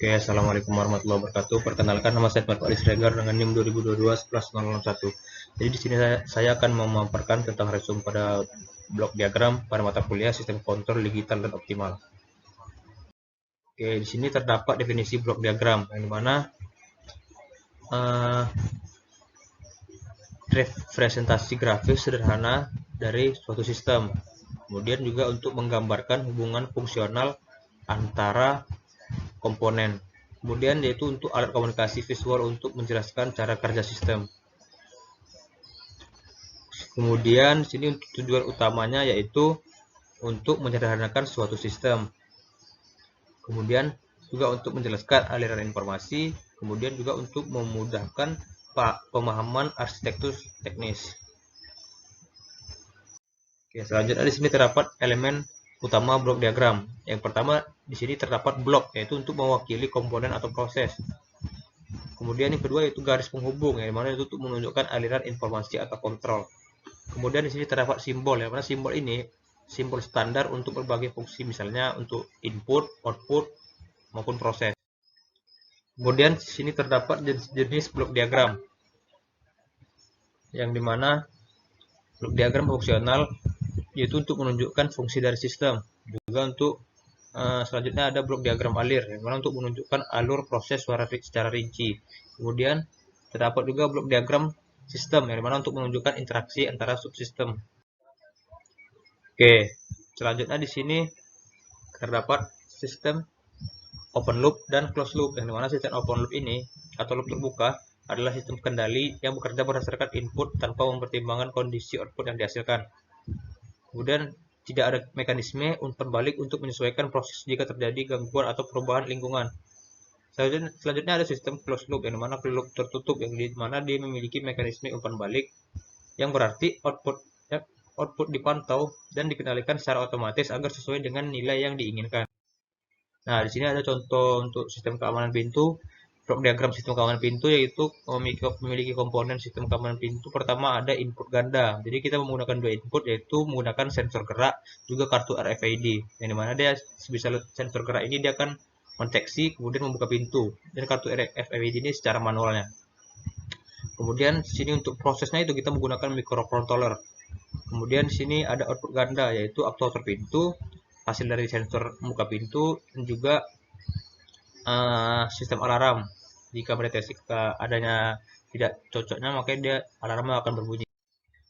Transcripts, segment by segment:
Oke, assalamualaikum warahmatullahi wabarakatuh. Perkenalkan, nama saya Marco Alis Regar dengan NIM 2022-1101. Jadi di sini saya akan memaparkan tentang resume pada blok diagram pada mata kuliah sistem kontrol digital dan optimal. Oke, di sini terdapat definisi blok diagram yang dimana representasi grafis sederhana dari suatu sistem. Kemudian juga untuk menggambarkan hubungan fungsional antara komponen. Kemudian yaitu untuk alat komunikasi visual untuk menjelaskan cara kerja sistem. Kemudian sini untuk tujuan utamanya yaitu untuk menyederhanakan suatu sistem. Kemudian juga untuk menjelaskan aliran informasi, kemudian juga untuk memudahkan pemahaman arsitektur teknis. Oke, selanjutnya di sini terdapat elemen utama blok diagram. Yang pertama di sini terdapat blok, yaitu untuk mewakili komponen atau proses. Kemudian yang kedua yaitu garis penghubung, yang dimana itu untuk menunjukkan aliran informasi atau kontrol. Kemudian di sini terdapat simbol, yang mana simbol ini simbol standar untuk berbagai fungsi, misalnya untuk input, output, maupun proses. Kemudian di sini terdapat jenis blok diagram, yang dimana blok diagram fungsional yaitu untuk menunjukkan fungsi dari sistem. Juga untuk selanjutnya ada blok diagram alir, yang mana untuk menunjukkan alur proses secara rinci. Kemudian terdapat juga blok diagram sistem, yang dimana untuk menunjukkan interaksi antara subsistem. Oke, selanjutnya di sini terdapat sistem open loop dan closed loop, yang dimana sistem open loop ini atau loop terbuka adalah sistem kendali yang bekerja berdasarkan input tanpa mempertimbangkan kondisi output yang dihasilkan. Kemudian tidak ada mekanisme umpan balik untuk menyesuaikan proses jika terjadi gangguan atau perubahan lingkungan. Selanjutnya ada sistem closed loop, yang dimana loop tertutup, yang dimana dia memiliki mekanisme umpan balik yang berarti output dipantau dan dikendalikan secara otomatis agar sesuai dengan nilai yang diinginkan. Nah, di sini ada contoh untuk sistem keamanan pintu. Blok diagram sistem keamanan pintu yaitu memiliki komponen sistem keamanan pintu. Pertama ada input ganda. Jadi kita menggunakan dua input, yaitu menggunakan sensor gerak juga kartu RFID. Yang dimana dia bisa sensor gerak ini dia akan mendeteksi kemudian membuka pintu, dan kartu RFID ini secara manualnya. Kemudian di sini untuk prosesnya itu kita menggunakan microcontroller. Kemudian di sini ada output ganda yaitu aktuator pintu, hasil dari sensor membuka pintu, dan juga sistem alarm. Jika mendeteksi adanya tidak cocoknya, maka dia alarmnya akan berbunyi.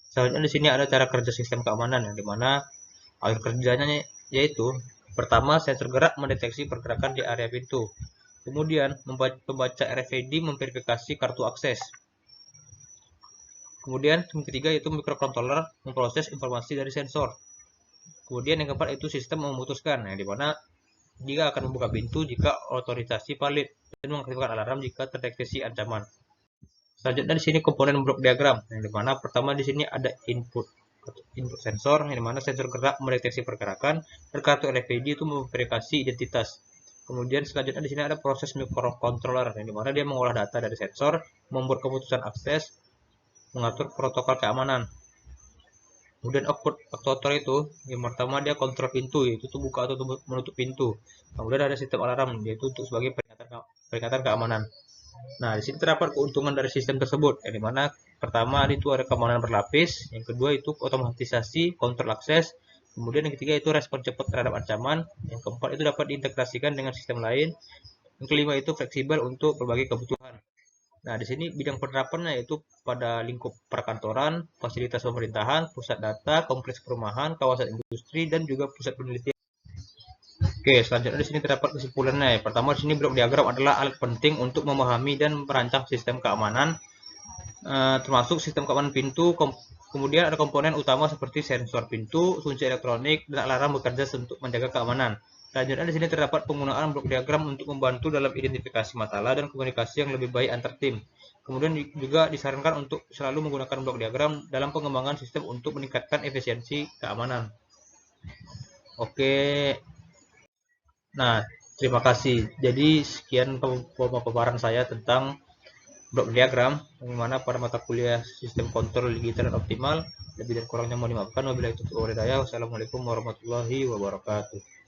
Selanjutnya di sini ada cara kerja sistem keamanan, yang dimana alur kerjanya yaitu pertama sensor gerak mendeteksi pergerakan di area pintu. Kemudian pembaca RFID memverifikasi kartu akses. Kemudian yang ketiga yaitu microcontroller memproses informasi dari sensor. Kemudian yang keempat itu sistem memutuskan, yang dimana dia akan membuka pintu jika otorisasi valid dan mengaktifkan alarm jika terdeteksi ancaman. Selanjutnya di sini komponen blok diagram, yang dimana pertama di sini ada input sensor, yang dimana sensor gerak mendeteksi pergerakan, dan kartu RFID itu memverifikasi identitas. Kemudian selanjutnya di sini ada proses microcontroller, yang dimana dia mengolah data dari sensor, membuat keputusan akses, mengatur protokol keamanan. Kemudian output aktuator itu yang pertama dia kontrol pintu, yaitu untuk buka atau menutup pintu. Kemudian ada sistem alarm, yaitu untuk sebagai peringatan keamanan. Nah, di sini terdapat keuntungan dari sistem tersebut, yang dimana pertama itu ada keamanan berlapis, yang kedua itu otomatisasi kontrol akses, kemudian yang ketiga itu respon cepat terhadap ancaman, yang keempat itu dapat diintegrasikan dengan sistem lain, yang kelima itu fleksibel untuk berbagai kebutuhan. Nah, di sini bidang penerapannya yaitu pada lingkup perkantoran, fasilitas pemerintahan, pusat data, kompleks perumahan, kawasan industri, dan juga pusat penelitian. Oke, selanjutnya di sini terdapat kesimpulannya. Pertama, di sini blok diagram adalah alat penting untuk memahami dan merancang sistem keamanan, termasuk sistem keamanan pintu. Kemudian ada komponen utama seperti sensor pintu, kunci elektronik, dan alarm bekerja untuk menjaga keamanan. Selanjutnya di sini terdapat penggunaan blok diagram untuk membantu dalam identifikasi masalah dan komunikasi yang lebih baik antar tim. Kemudian juga disarankan untuk selalu menggunakan blok diagram dalam pengembangan sistem untuk meningkatkan efisiensi keamanan. Oke, nah terima kasih. Jadi sekian pemaparan saya tentang blok diagram, yang mana pada mata kuliah sistem kontrol digital dan optimal. Lebih dan kurangnya mohon dimaafkan. Wabillahi taufiq wal hidayah. Wassalamualaikum warahmatullahi wabarakatuh.